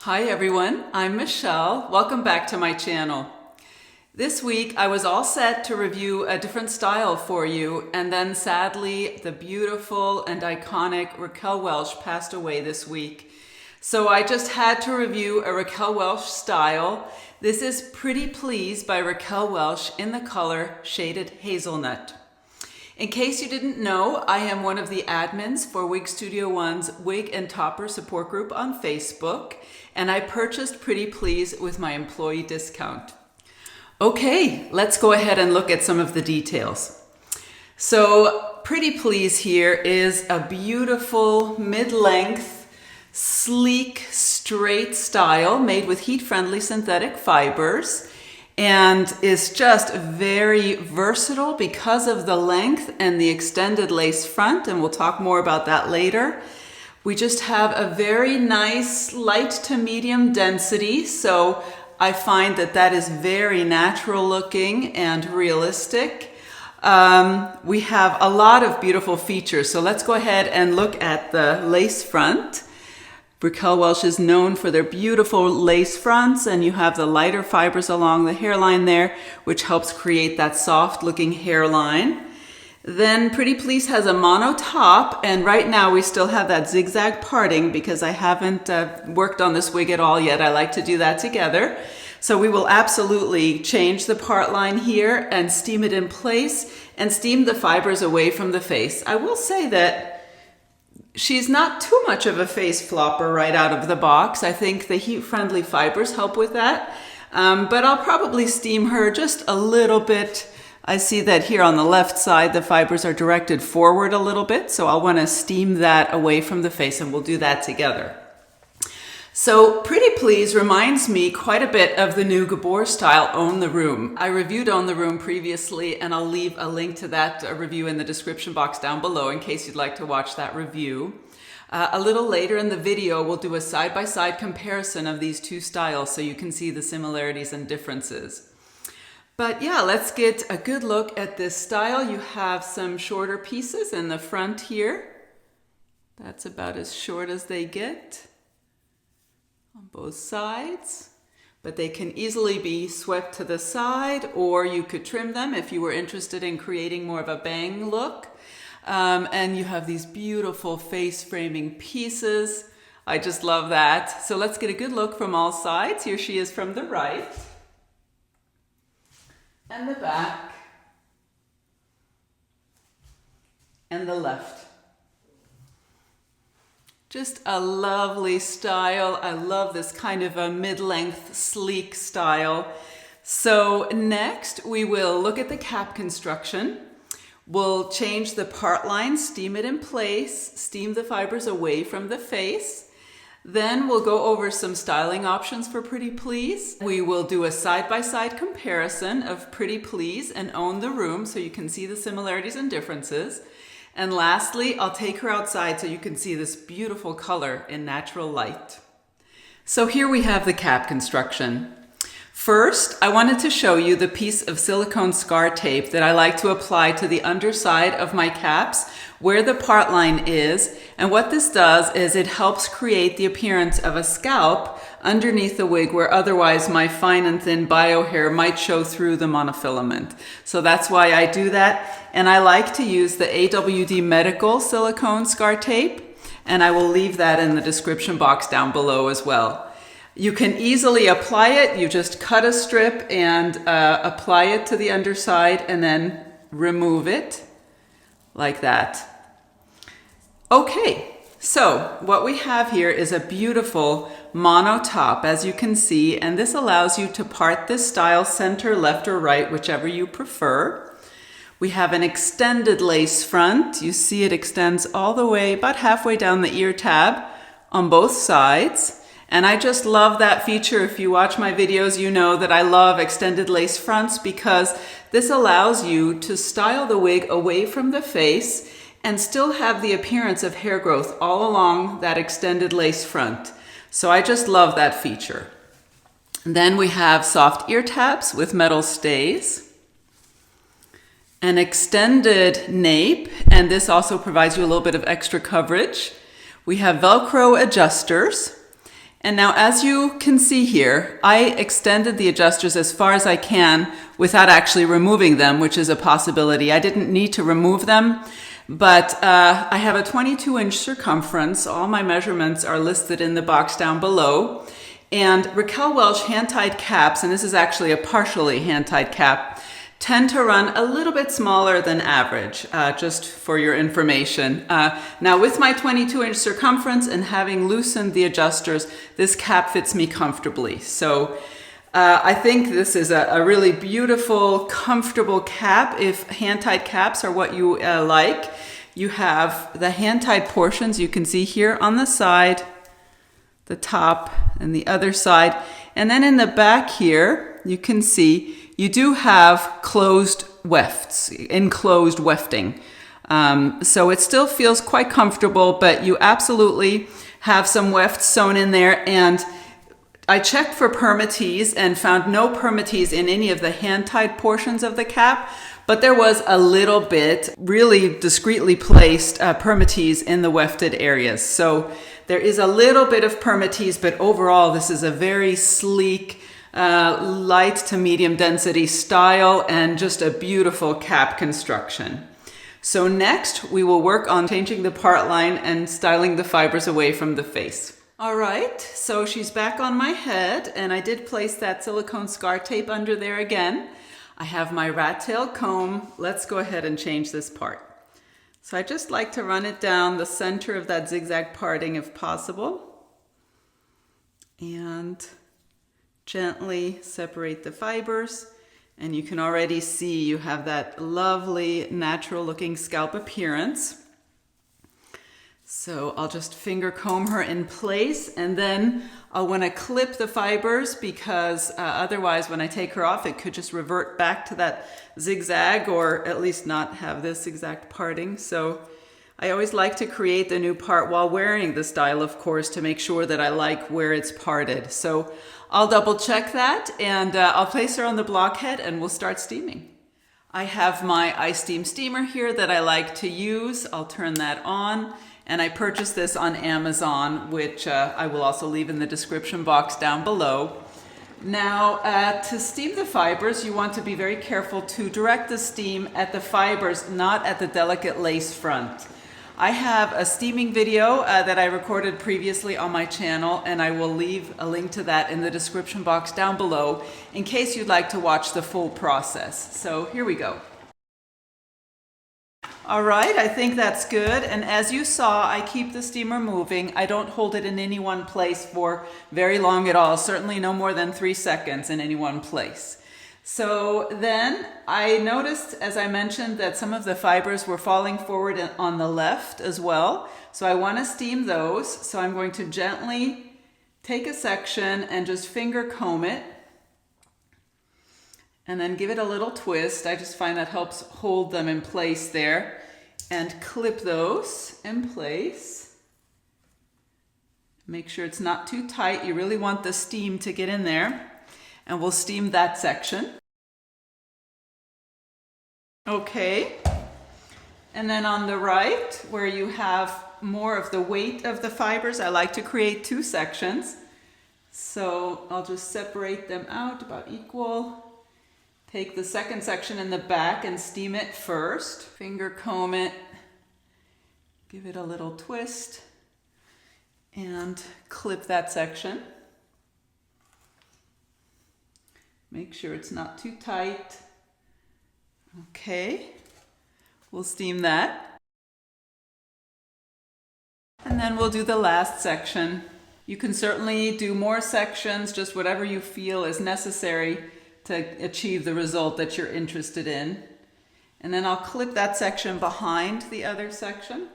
Hi everyone, I'm Michelle. Welcome back to my channel. This week I was all set to review a different style for you, and then sadly the beautiful and iconic Raquel Welch passed away this week. So I just had to review a Raquel Welch style. This is Pretty Please by Raquel Welch in the color Shaded Hazelnut. In case you didn't know, I am one of the admins for Wig Studio One's Wig and Topper support group on Facebook, and I purchased Pretty Please with my employee discount. Okay, let's go ahead and look at some of the details. So Pretty Please here is a beautiful mid-length, sleek, straight style made with heat-friendly synthetic fibers, and is just very versatile because of the length and the extended lace front, and we'll talk more about that later. We just have a very nice light to medium density, so I find that that is very natural looking and realistic. We have a lot of beautiful features, so let's go ahead and look at the lace front. Raquel Welch is known for their beautiful lace fronts, and you have the lighter fibers along the hairline there, which helps create that soft looking hairline. Then Pretty Please has a mono top, and right now we still have that zigzag parting because I haven't worked on this wig at all yet. I like to do that together. So we will absolutely change the part line here and steam it in place and steam the fibers away from the face. I will say that she's not too much of a face flopper right out of the box. I think the heat-friendly fibers help with that, but I'll probably steam her just a little bit. I see that here on the left side, the fibers are directed forward a little bit, so I'll want to steam that away from the face, and we'll do that together. So Pretty Please reminds me quite a bit of the new Gabor style Own the Room. I reviewed Own the Room previously, and I'll leave a link to that review in the description box down below in case you'd like to watch that review. A little later in the video, we'll do a side-by-side comparison of these two styles so you can see the similarities and differences. But yeah, let's get a good look at this style. You have some shorter pieces in the front here. That's about as short as they get on both sides, but they can easily be swept to the side, or you could trim them if you were interested in creating more of a bang look. And you have these beautiful face framing pieces. I just love that. So let's get a good look from all sides. Here she is from the right and the back and the left. Just a lovely style. I love this kind of a mid-length, sleek style. So next we will look at the cap construction. We'll change the part line, steam it in place, steam the fibers away from the face. Then we'll go over some styling options for Pretty Please. We will do a side-by-side comparison of Pretty Please and Own the Room so you can see the similarities and differences. And lastly, I'll take her outside so you can see this beautiful color in natural light. So here we have the cap construction. First, I wanted to show you the piece of silicone scar tape that I like to apply to the underside of my caps where the part line is. And what this does is it helps create the appearance of a scalp underneath the wig where otherwise my fine and thin bio hair might show through the monofilament. So that's why I do that. And I like to use the AWD Medical silicone scar tape, and I will leave that in the description box down below as well. You can easily apply it. You just cut a strip and apply it to the underside and then remove it like that. Okay, so what we have here is a beautiful mono top, as you can see, and this allows you to part this style center, left or right, whichever you prefer. We have an extended lace front. You see it extends all the way about halfway down the ear tab on both sides. And I just love that feature. If you watch my videos, you know that I love extended lace fronts because this allows you to style the wig away from the face and still have the appearance of hair growth all along that extended lace front. So I just love that feature. Then we have soft ear tabs with metal stays, an extended nape, and this also provides you a little bit of extra coverage. We have Velcro adjusters. And now, as you can see here, I extended the adjusters as far as I can without actually removing them, which is a possibility. I didn't need to remove them, but I have a 22-inch circumference. All my measurements are listed in the box down below. And Raquel Welch hand-tied caps, and this is actually a partially hand-tied cap, tend to run a little bit smaller than average, just for your information. Now with my 22-inch circumference and having loosened the adjusters, this cap fits me comfortably. So I think this is a really beautiful, comfortable cap if hand-tied caps are what you like. You have the hand-tied portions you can see here on the side, the top and the other side. And then in the back here, you can see you do have closed wefts, enclosed wefting. So it still feels quite comfortable, but you absolutely have some wefts sewn in there. And I checked for permatease and found no permatease in any of the hand-tied portions of the cap, but there was a little bit really discreetly placed permatease in the wefted areas. So there is a little bit of permatease, but overall this is a very sleek, light to medium density style and just a beautiful cap construction. So next we will work on changing the part line and styling the fibers away from the face. All right, so she's back on my head and I did place that silicone scar tape under there again. I have my rat tail comb. Let's go ahead and change this part. So I just like to run it down the center of that zigzag parting if possible. And gently separate the fibers. And you can already see you have that lovely natural looking scalp appearance. So I'll just finger comb her in place and then I'll want to clip the fibers because otherwise when I take her off it could just revert back to that zigzag or at least not have this exact parting. So I always like to create the new part while wearing the style, of course, to make sure that I like where it's parted. So I'll double check that and I'll place her on the blockhead and we'll start steaming. I have my iSteam steamer here that I like to use. I'll turn that on. And I purchased this on Amazon, which I will also leave in the description box down below. Now, to steam the fibers, you want to be very careful to direct the steam at the fibers, not at the delicate lace front. I have a steaming video that I recorded previously on my channel, and I will leave a link to that in the description box down below in case you'd like to watch the full process. So here we go. All right, I think that's good. And as you saw, I keep the steamer moving. I don't hold it in any one place for very long at all, certainly no more than 3 seconds in any one place. So then I noticed, as I mentioned, that some of the fibers were falling forward on the left as well. So I want to steam those. So I'm going to gently take a section and just finger comb it. And then give it a little twist. I just find that helps hold them in place there. And clip those in place. Make sure it's not too tight. You really want the steam to get in there. And we'll steam that section. Okay. And then on the right, where you have more of the weight of the fibers, I like to create 2 sections. So I'll just separate them out about equal. Take the second section in the back and steam it first. Finger comb it, give it a little twist, and clip that section. Make sure it's not too tight. Okay, we'll steam that. And then we'll do the last section. You can certainly do more sections, just whatever you feel is necessary to achieve the result that you're interested in. And then I'll clip that section behind the other section.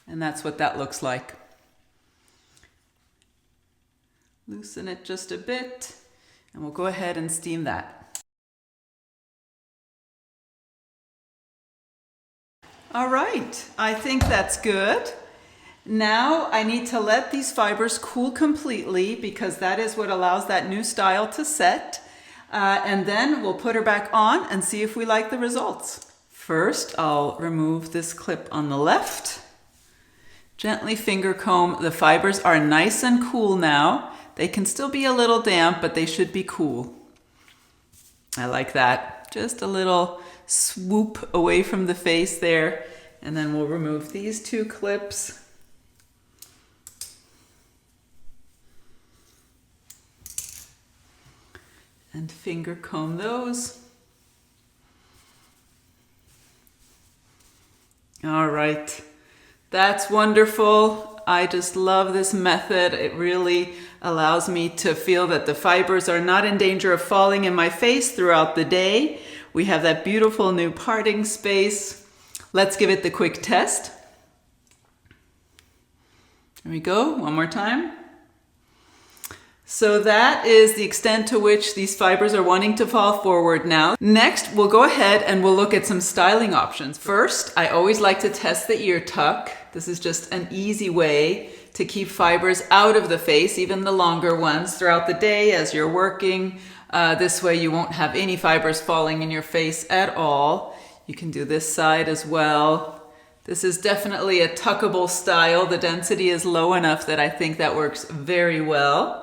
And that's what that looks like. Loosen it just a bit, and we'll go ahead and steam that. All right, I think that's good. Now I need to let these fibers cool completely because that is what allows that new style to set. And then we'll put her back on and see if we like the results. First, I'll remove this clip on the left. Gently finger comb. The fibers are nice and cool now. They can still be a little damp, but they should be cool. I like that. Just a little swoop away from the face there. And then we'll remove these 2 clips. And finger comb those. All right, that's wonderful. I just love this method. It really allows me to feel that the fibers are not in danger of falling in my face throughout the day. We have that beautiful new parting space. Let's give it the quick test. There we go, one more time. So that is the extent to which these fibers are wanting to fall forward now. Next, we'll go ahead and we'll look at some styling options. First, I always like to test the ear tuck. This is just an easy way to keep fibers out of the face, even the longer ones, throughout the day as you're working. This way you won't have any fibers falling in your face at all. You can do this side as well. This is definitely a tuckable style. The density is low enough that I think that works very well.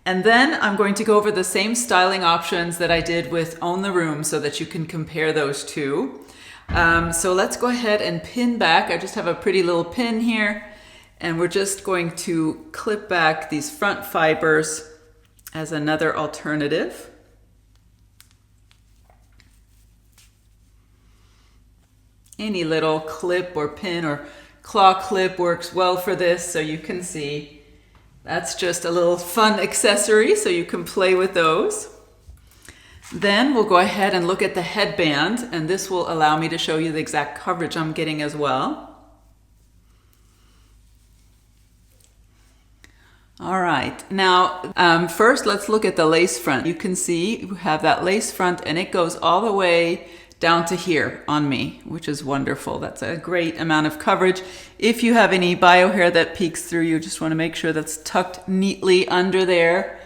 And then I'm going to go over the same styling options that I did with Own the Room so that you can compare those two. So let's go ahead and pin back. I just have a pretty little pin here, and we're just going to clip back these front fibers as another alternative. Any little clip or pin or claw clip works well for this, so you can see. That's just a little fun accessory, so you can play with those. Then we'll go ahead and look at the headband, and this will allow me to show you the exact coverage I'm getting as well. All right, now first let's look at the lace front. You can see you have that lace front, and it goes all the way down to here on me, which is wonderful. That's a great amount of coverage. If you have any bio hair that peeks through, you just want to make sure that's tucked neatly under there.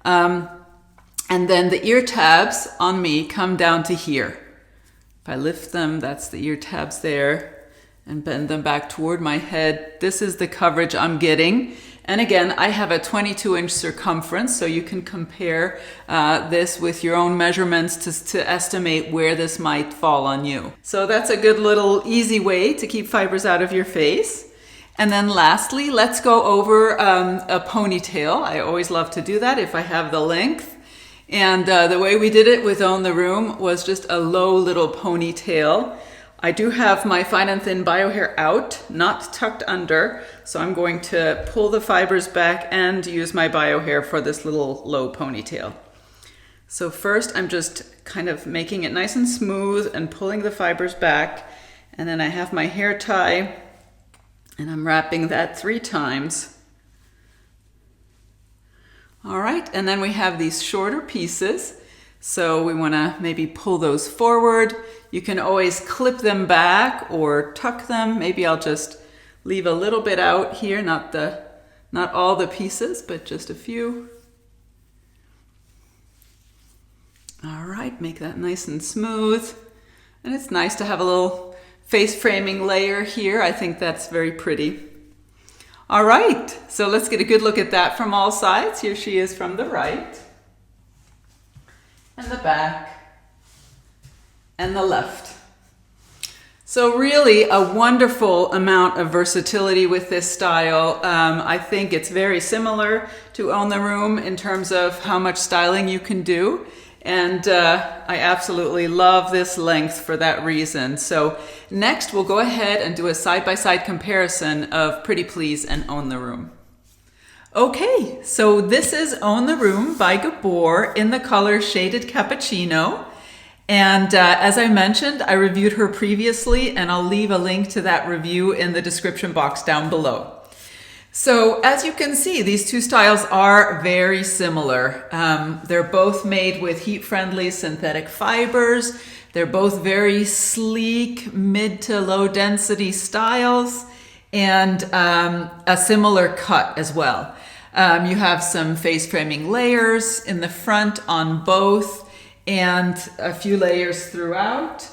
And then the ear tabs on me come down to here. If I lift them, that's the ear tabs there, and bend them back toward my head. This is the coverage I'm getting. And again, I have a 22-inch circumference, so you can compare this with your own measurements to estimate where this might fall on you. So that's a good little easy way to keep fibers out of your face. And then lastly, let's go over a ponytail. I always love to do that if I have the length. And the way we did it with Own the Room was just a low little ponytail. I do have my fine and thin bio hair out, not tucked under, so I'm going to pull the fibers back and use my bio hair for this little low ponytail. So first I'm just kind of making it nice and smooth and pulling the fibers back, and then I have my hair tie and I'm wrapping that 3 times. All right, and then we have these shorter pieces. So we want to maybe pull those forward. You can always clip them back or tuck them. Maybe I'll just leave a little bit out here, not all the pieces, but just a few. All right, make that nice and smooth. And it's nice to have a little face framing layer here. I think that's very pretty. All right, so let's get a good look at that from all sides. Here she is from the right, and the back, and the left. So really a wonderful amount of versatility with this style. I think it's very similar to Own the Room in terms of how much styling you can do. And I absolutely love this length for that reason. So next we'll go ahead and do a side-by-side comparison of Pretty Please and Own the Room. Okay, so this is Own the Room by Gabor in the color Shaded Cappuccino. And as I mentioned, I reviewed her previously, and I'll leave a link to that review in the description box down below. So as you can see, these two styles are very similar. They're both made with heat-friendly synthetic fibers. They're both very sleek, mid to low density styles, and a similar cut as well. You have some face framing layers in the front on both, and a few layers throughout.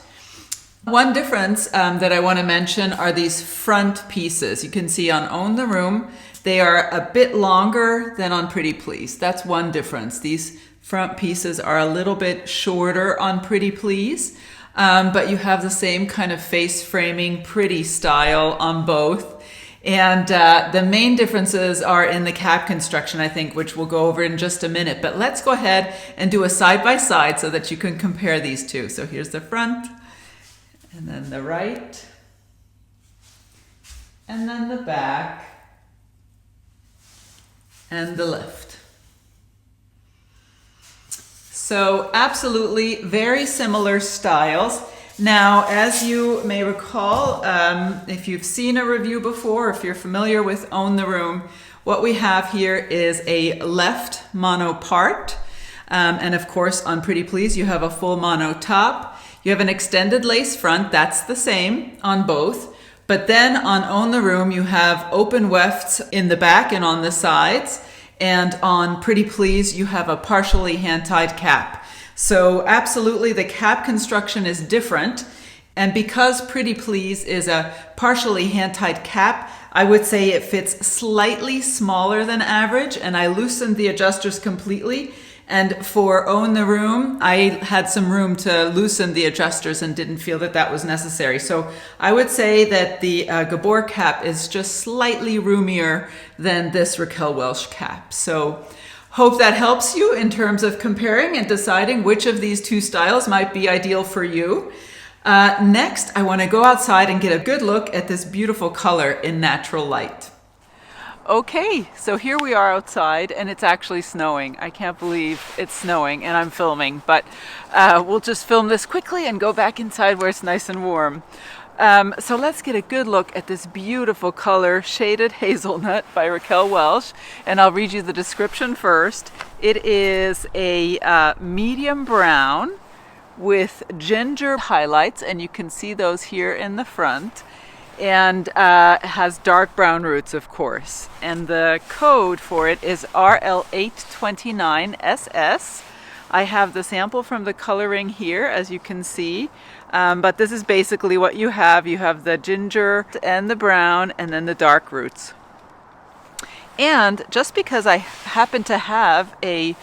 One difference that I want to mention are these front pieces. You can see on Own the Room, they are a bit longer than on Pretty Please. That's one difference. These front pieces are a little bit shorter on Pretty Please, but you have the same kind of face framing pretty style on both. And the main differences are in the cap construction, I think, which we'll go over in just a minute. But let's go ahead and do a side-by-side so that you can compare these two. So here's the front, and then the right, and then the back, and the left. So absolutely very similar styles. Now, as you may recall, if you've seen a review before, if you're familiar with Own the Room, what we have here is a left mono part. And of course, on Pretty Please, you have a full mono top. You have an extended lace front. That's the same on both. But then on Own the Room, you have open wefts in the back and on the sides. And on Pretty Please, you have a partially hand-tied cap. So absolutely, the cap construction is different. And because Pretty Please is a partially hand-tied cap, I would say it fits slightly smaller than average, and I loosened the adjusters completely. And for Own the Room, I had some room to loosen the adjusters and didn't feel that that was necessary. So I would say that the Gabor cap is just slightly roomier than this Raquel Welch cap. So hope that helps you in terms of comparing and deciding which of these two styles might be ideal for you. Next, I want to go outside and get a good look at this beautiful color in natural light. Okay, so here we are outside and it's actually snowing. I can't believe it's snowing and I'm filming, but we'll just film this quickly and go back inside where it's nice and warm. So let's get a good look at this beautiful color, Shaded Hazelnut by Raquel Welch, and I'll read you the description first. It is a medium brown with ginger highlights, and you can see those here in the front, and has dark brown roots, of course. And the code for it is RL829SS. I have the sample from the coloring here, as you can see, but this is basically what you have. You have the ginger and the brown and then the dark roots. And just because I happen to have a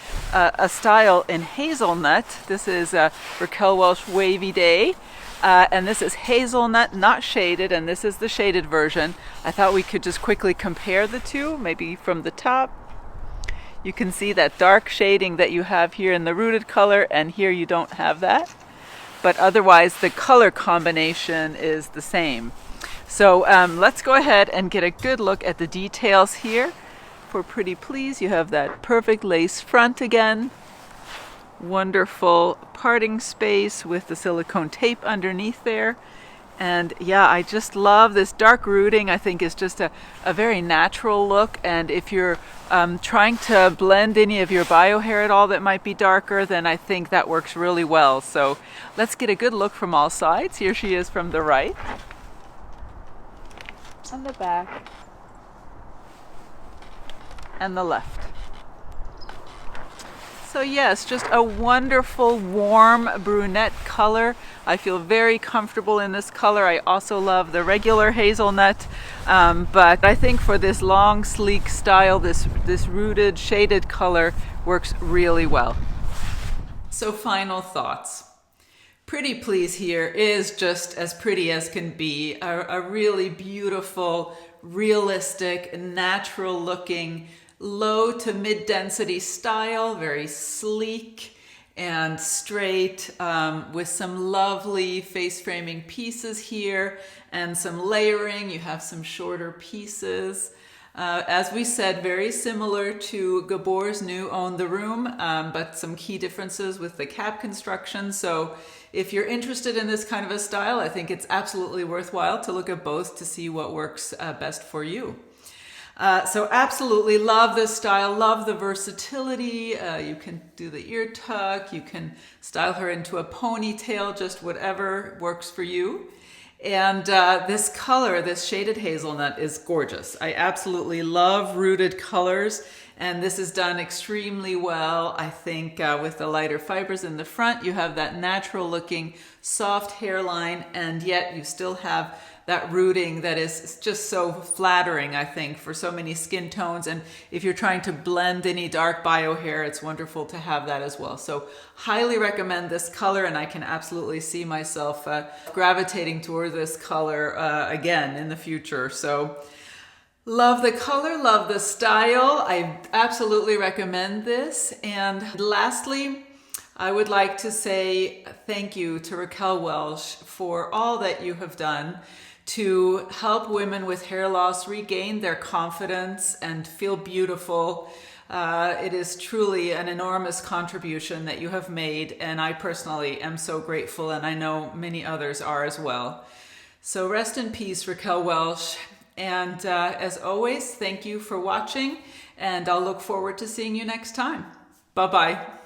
style in hazelnut, this is a Raquel Welch Wavy Day, and this is hazelnut, not shaded, and this is the shaded version. I thought we could just quickly compare the two, maybe from the top. You can see that dark shading that you have here in the rooted color, and here you don't have that. But otherwise, the color combination is the same. So let's go ahead and get a good look at the details here. For Pretty Please, you have that perfect lace front again. Wonderful parting space with the silicone tape underneath there. And yeah, I just love this dark rooting. I think is just a very natural look. And if you're trying to blend any of your bio hair at all that might be darker, then I think that works really well. So let's get a good look from all sides. Here she is from the right, on the back, and the left. So yes, just a wonderful warm brunette color. I feel very comfortable in this color. I also love the regular hazelnut, but I think for this long sleek style, this rooted shaded color works really well. So final thoughts. Pretty Please here is just as pretty as can be. A really beautiful, realistic, natural looking, low to mid density style, very sleek and straight, with some lovely face framing pieces here and some layering. You have some shorter pieces. As we said, very similar to Gabor's new Own the Room, but some key differences with the cap construction. So if you're interested in this kind of a style, I think it's absolutely worthwhile to look at both to see what works best for you. So absolutely love this style, love the versatility. You can do the ear tuck, you can style her into a ponytail, just whatever works for you. And this color, this shaded hazelnut, is gorgeous. I absolutely love rooted colors, And this is done extremely well. I think with the lighter fibers in the front, you have that natural looking soft hairline, and yet you still have that rooting that is just so flattering, I think, for so many skin tones. And if you're trying to blend any dark bio hair, it's wonderful to have that as well. So highly recommend this color, and I can absolutely see myself gravitating toward this color again in the future. So love the color, love the style. I absolutely recommend this. And lastly, I would like to say thank you to Raquel Welch for all that you have done to help women with hair loss regain their confidence and feel beautiful. It is truly an enormous contribution that you have made, and I personally am so grateful, and I know many others are as well. So rest in peace, Raquel Welch. And as always, thank you for watching, and I'll look forward to seeing you next time. Bye-bye.